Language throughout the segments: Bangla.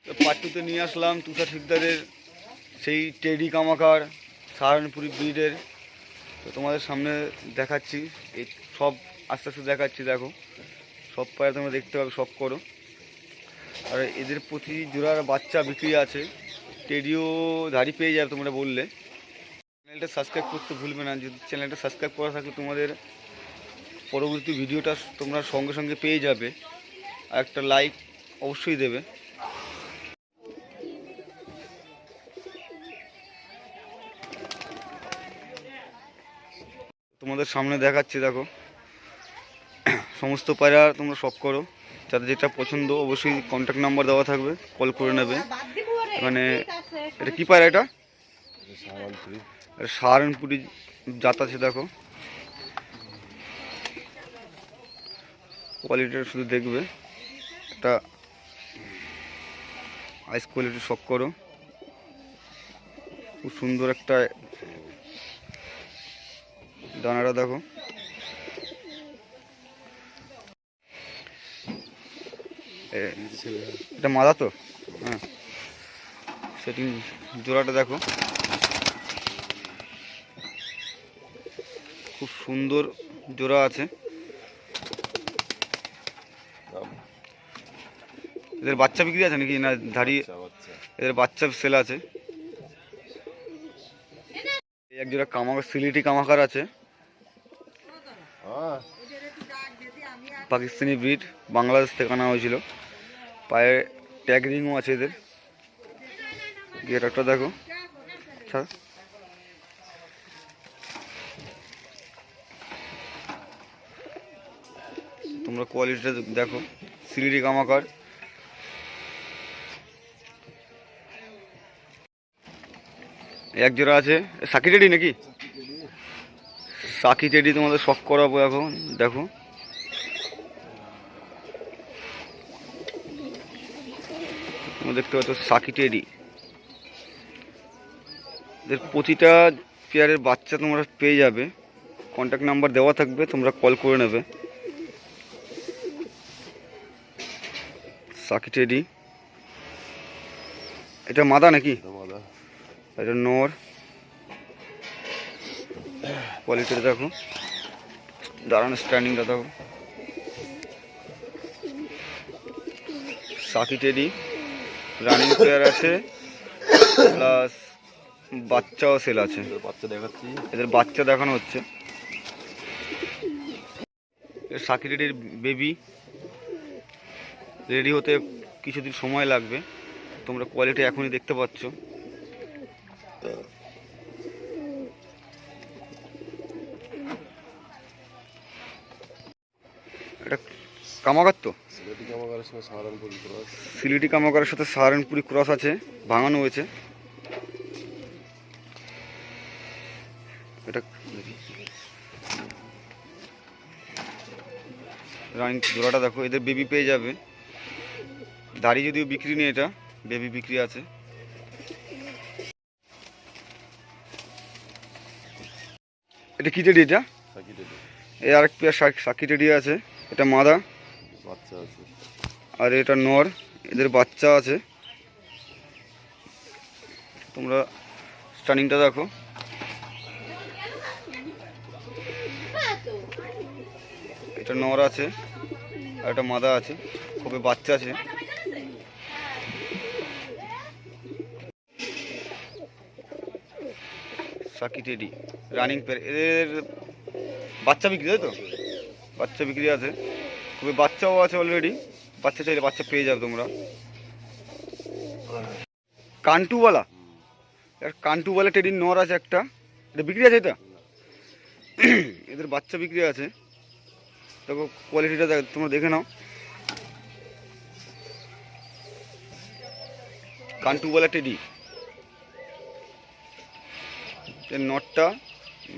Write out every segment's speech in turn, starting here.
পার্ট টুতে নিয়ে আসলাম তুষার শিকদারের সেই টেডি কামাকার সাহারানপুরি ব্রিডের। তো তোমাদের সামনে দেখাচ্ছি, এই সব আস্তে আস্তে দেখাচ্ছি। দেখো সব পায়ে তোমরা দেখতে পাবে, সব করো। আর এদের প্রতি জোড়ার বাচ্চা বিক্রি আছে, টেডিও ধাড়ি পেয়ে যাবে তোমরা বললে। চ্যানেলটা সাবস্ক্রাইব করতে ভুলবে না, যদি চ্যানেলটা সাবস্ক্রাইব করা থাকলে তোমাদের পরবর্তী ভিডিওটা তোমরা সঙ্গে সঙ্গে পেয়ে যাবে। আর একটা লাইক অবশ্যই দেবে। তোমাদের সামনে দেখাচ্ছি, দেখো সমস্ত পায়রা তোমরা শখ করো, যাদের যেটা পছন্দ অবশ্যই কন্ট্যাক্ট নাম্বার দেওয়া থাকবে, কল করে নেবে। মানে এটা কী পায়রা? এটা সাহারানপুরি জাত আছে। দেখো কোয়ালিটিটা শুধু দেখবে, একটা আইস কোয়ালিটি শখ করো। খুব সুন্দর একটা দানাটা দেখো। এটা মাদা তো, হ্যাঁ। সেটিং জোড়াটা দেখো, খুব সুন্দর জোড়া আছে। এদের বাচ্চা বিক্রি আছে নাকি না ধাড়ি? এদের বাচ্চা সেল আছে। এক জোড়া কামাকার, সিলেটি কামাকার আছে, পাকিস্তানি ব্রিড, বাংলাদেশ থেকে আনা হয়েছিল। পায়ে ট্যাগ রিংও আছে এদের। গেটআপটা দেখো। আচ্ছা, তোমরা কোয়ালিটিটা দেখো, সিলেটি কামাকার। এক জোড়া আছে সাকি টেডি নাকি? সাকি টেডি তোমাদের শখ করাবো এখন। দেখো তোমরা দেখতে পাচ্ছ সাকি টেডি। এদের প্রতিটা পেয়ারের বাচ্চা তোমরা পেয়ে যাবে, কন্ট্যাক্ট নাম্বার দেওয়া থাকবে, তোমরা কল করে নেবে। সাকি টেডি। এটা মাদা নাকি? এটা নর। কোয়ালিটিটা দেখো, দাঁড়ানো স্ট্যান্ডিংটা দেখো। সাকি টেডি রানিং পেয়ার আছে, প্লাস বাচ্চাও সেল আছে। বাচ্চা দেখাচ্ছি, এদের বাচ্চা দেখানো হচ্ছে। সাকি টেডির বেবি রেডি হতে কিছুদিন সময় লাগবে, তোমরা কোয়ালিটি এখনই দেখতে পাচ্ছ। এটা কামাকার তো, সিলেটি কামাকারের সাথে সাহারানপুরি ক্রস আছে, ভাঙানো হয়েছে। এটা রানিং জোড়াটা দেখো। এদের বেবি পেয়ে যাবে, দাড়ি যদিও বিক্রি নেই, এটা বেবি বিক্রি আছে। এটা কি টেডি? এটা এই আরেক পেয়ার সাকি টেডি আছে, এটা মাদা বাচ্চা আছে, আর এটা নর, এদের বাচ্চা আছে। তোমরা স্টানিংটা দেখো, এটা নর আছে আর এটা মাদা আছে, খুবই বাচ্চা আছে। সাকি টেডি রানিং পেয়ার, এদের বাচ্চা বিক্রি, তাই তো? বাচ্চা বিক্রি আছে, খুবই বাচ্চাও আছে অলরেডি। বাচ্চা চাইলে বাচ্চা পেয়ে যাবে তোমরা। কান্টুওয়ালা, কান্টুওয়ালা টেডির নর আছে একটা, এটা বিক্রি আছে। এটা এদের বাচ্চা বিক্রি আছে। দেখো কোয়ালিটিটা তোমরা দেখে নাও। কান্টুওয়ালা টেডি, এর নটটা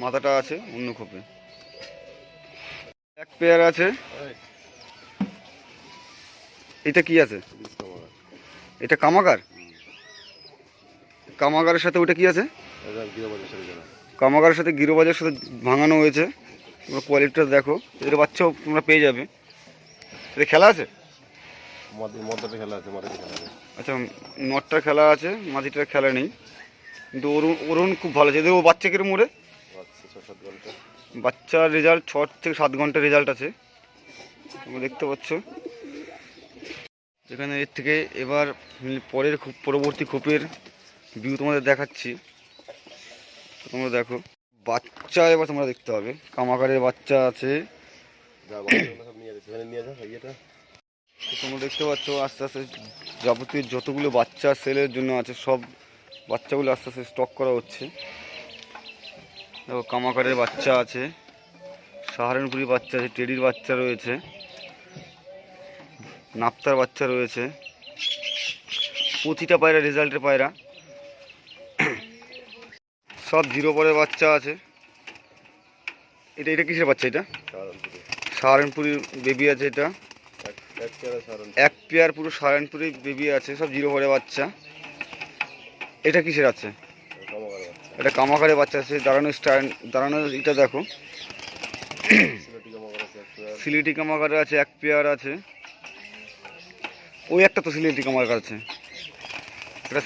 মাথাটা আছে অন্য খোপে। এক পেয়ার আছে, এটা কি আছে? এটা কামাকার। কামাকারের সাথে ওটা কি আছে? কামাকারের সাথে গিরোবাজের সাথে ভাঙানো হয়েছে। তোমরা কোয়ালিটিটা দেখো, এদের বাচ্চাও তোমরা পেয়ে যাবে। এদের খেলা আছে, মদ্দাটা খেলা আছে, মাটিতে খেলা আছে। আচ্ছা, নটটার খেলা আছে, মাদিটার খেলা নেই, কিন্তু ওরন খুব ভালো আছে। এদের ও বাচ্চা কিরম ওরে? আচ্ছা, 6-7 ঘন্টা বাচ্চার রেজাল্ট 6 থেকে 7 ঘন্টা রেজাল্ট আছে, তোমরা দেখতে পাচ্ছ। এখানে এর থেকে এবার পরের পরবর্তী খোপের ভিউ তোমাদের দেখাচ্ছি, তোমরা দেখো। বাচ্চা এবার তোমরা দেখতে হবে, কামাকারের বাচ্চা আছে, তোমরা দেখতে পাচ্ছ। আস্তে আস্তে যাবতীয় যতগুলো বাচ্চা সেলের জন্য আছে সব বাচ্চাগুলো আস্তে আস্তে স্টক করা হচ্ছে। দেখো, কামাকারের বাচ্চা আছে, সাহারানপুরি বাচ্চা আছে, টেডির বাচ্চা রয়েছে, নাপ্তার বাচ্চা রয়েছে, প্রতিটা পায়রা রেজাল্টের পায়রা, সব 0 পরের বাচ্চা আছে। এটা কিসের বাচ্চা? এটা সাহারানপুরি বেবি আছে, এটা এক পেয়ার পুরো সাহারানপুরি বেবি আছে, সব 0 পরের বাচ্চা। এটা কিসের আছে? এটা কামাকারের বাচ্চা আছে, দাঁড়ানো এটা দেখো, সিলেটি কামাকার আছে, এক পেয়ার আছে। ওই একটা তো সিলেটি কামাকার আছে, এটা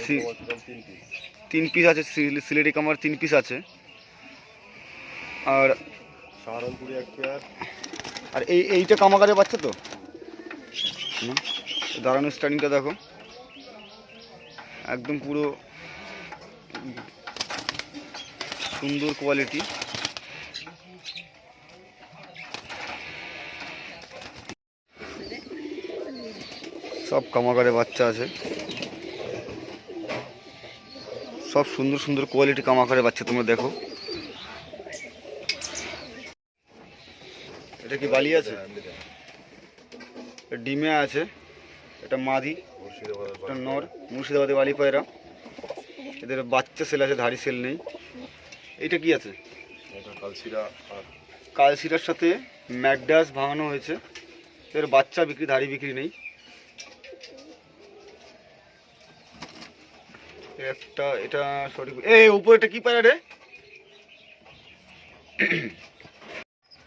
3 পিস আছে, সিলেটি কামার 3 পিস আছে। আর সাহারানপুরি এক পেয়ার। আর এইটা কামাকারের বাচ্চা তো, দাঁড়ানো স্টার্টিংটা দেখো, একদম পুরো সুন্দর কোয়ালিটি। সব কামাকারের বাচ্চা আছে, সব সুন্দর সুন্দর কোয়ালিটি কামাকারের বাচ্চা, তোমরা দেখো। এটা কি বালি আছে? ডিমে আছে, এটা মাদি, এটা নর, মুর্শিদাবাদে বালি পায়রা। এদের বাচ্চা সেল আছে, ধাড়ি সেল নেই। এইটা কি আছে? কালশিরার সাথে ম্যাকডাস ভাঙানো হয়েছে। এর বাচ্চা বিক্রি, ধাড়ি বিক্রি নেই। একটা এটা সঠিক, উপরে এটা কি পায়রা রে?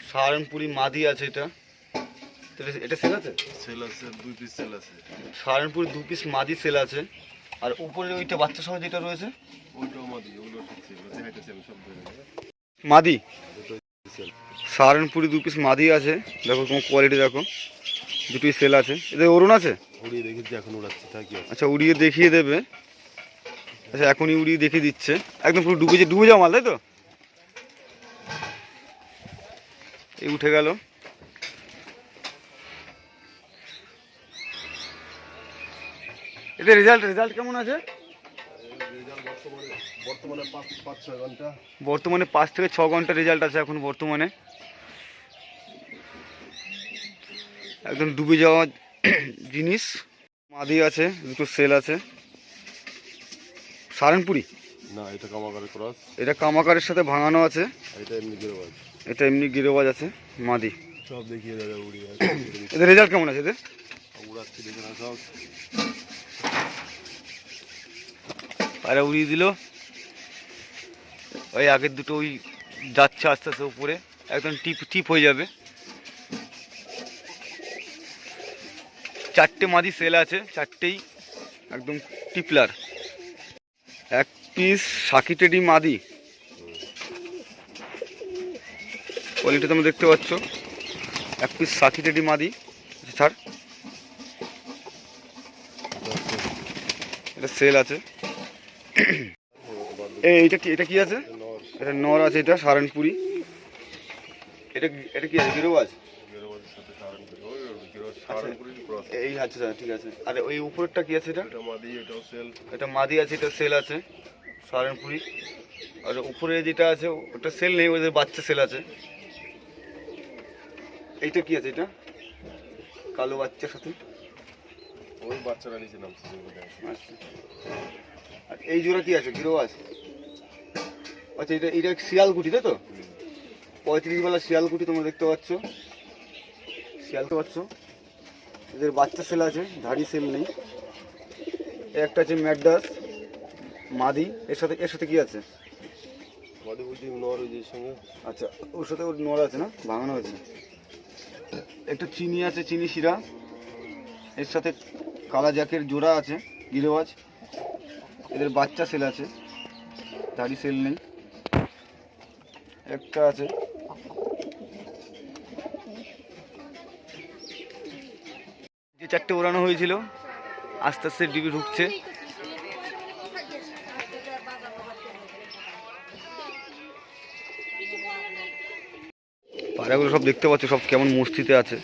সাহারানপুরি মাদি আছে, এটা সেল আছে? সেল আছে, 2 পিস সেল আছে। সাহারানপুরি 2 পিস মাদি সেল আছে। আর উপরে ওইটা বাচ্চা সহ যেটা রয়েছে ওইটাও মাদি, ওগুলো সেল দেখাইতেছি আমি সব ধরে। মাদি সাহারানপুরি 2 পিস মাদি আছে, দেখো তোমার কোয়ালিটি দেখো, দুটোই সেল আছে। এদের অরুণ আছে? উড়িয়ে দেখেছি, এখন উড়াচ্ছি, তা কি আছে? আচ্ছা, উড়িয়ে দেখিয়ে দেবে। আচ্ছা, এখনই উড়িয়ে দেখিয়ে দিচ্ছে, একদম পুরো ডুবে যাও মাল, তাই তো? এই উঠে গেল। এদের রেজাল্ট কেমন আছে? বর্তমানে 5 থেকে 6 ঘন্টা রেজাল্ট আছে এখন বর্তমানে। একদম ডুবে যাওয়া জিনিস। মাদি আছে, দুটো সেল আছে। সাহারানপুরি না, এটা কামাকারের ক্রস। এটা কামাকারের সাথে ভাঙানো আছে, এটা এমনি গিরোবাজ। এটা এমনি গিরোবাজ আছে, মাদি। সব দেখিয়ে দাদা উড়িয়ে। এদের রেজাল্ট কেমন আছে? এদের উড়াচ্ছি, দেখে না সব পায়রা উড়িয়ে দিল। ওই আগের দুটো ওই যাচ্ছে আস্তে আস্তে উপরে, একদম টিপ হয়ে যাবে। 4টে মাদি সেল আছে, 4টেই একদম টিপলার। 1 পিস সাকিটেডি মাদি, কোয়ালিটি তোমরা দেখতে পাচ্ছ। 1 পিস সাকিটেডি মাদি। ছাড়, এটা সেল আছে। এটা কি আছে? এটা নর আছে, এটা সাহারানপুরি। এটা কি আছে? গিরোবাজ। এই আচ্ছা, ঠিক আছে। আর ওই উপরেরটা কি আছে? এটা মাদি আছে, এটা সেল আছে, সাহারানপুরি। আর উপরে যেটা আছে ওটা সেল নেই, ওদের বাচ্চা সেল আছে। এইটা কি আছে? এটা কালো বাচ্চার সাথে ওই বাচ্চারা নিচে নামছে। আর এই জোড়া কি আছে? গিরোবাজ। আচ্ছা, এটা শিয়ালকুটি, তাই তো? 35 বেলা শিয়ালকুটি, তোমরা দেখতে পাচ্ছ, এদের বাচ্চা সেল আছে, ধাড়ি সেল নেই। একটা আছে ম্যাকডাস মাদি, এর সাথে কি আছে? আচ্ছা, ওর সাথে ওর নর আছে না, ভাঙানো হয়েছে। একটা চিনি আছে, চিনি শিরা, এর সাথে কালা জ্যাকের জোড়া আছে গিরিবাজ। এদের বাচ্চা সেল আছে, দাড়ি সেল নেই। একটা আছে, যে 4টে ওড়ানো হয়েছিল আস্তে আস্তে ডিবি ঢুকছে। পায়রাগুলো সব দেখতে পাচ্ছ, সব কেমন মস্তিতে আছে।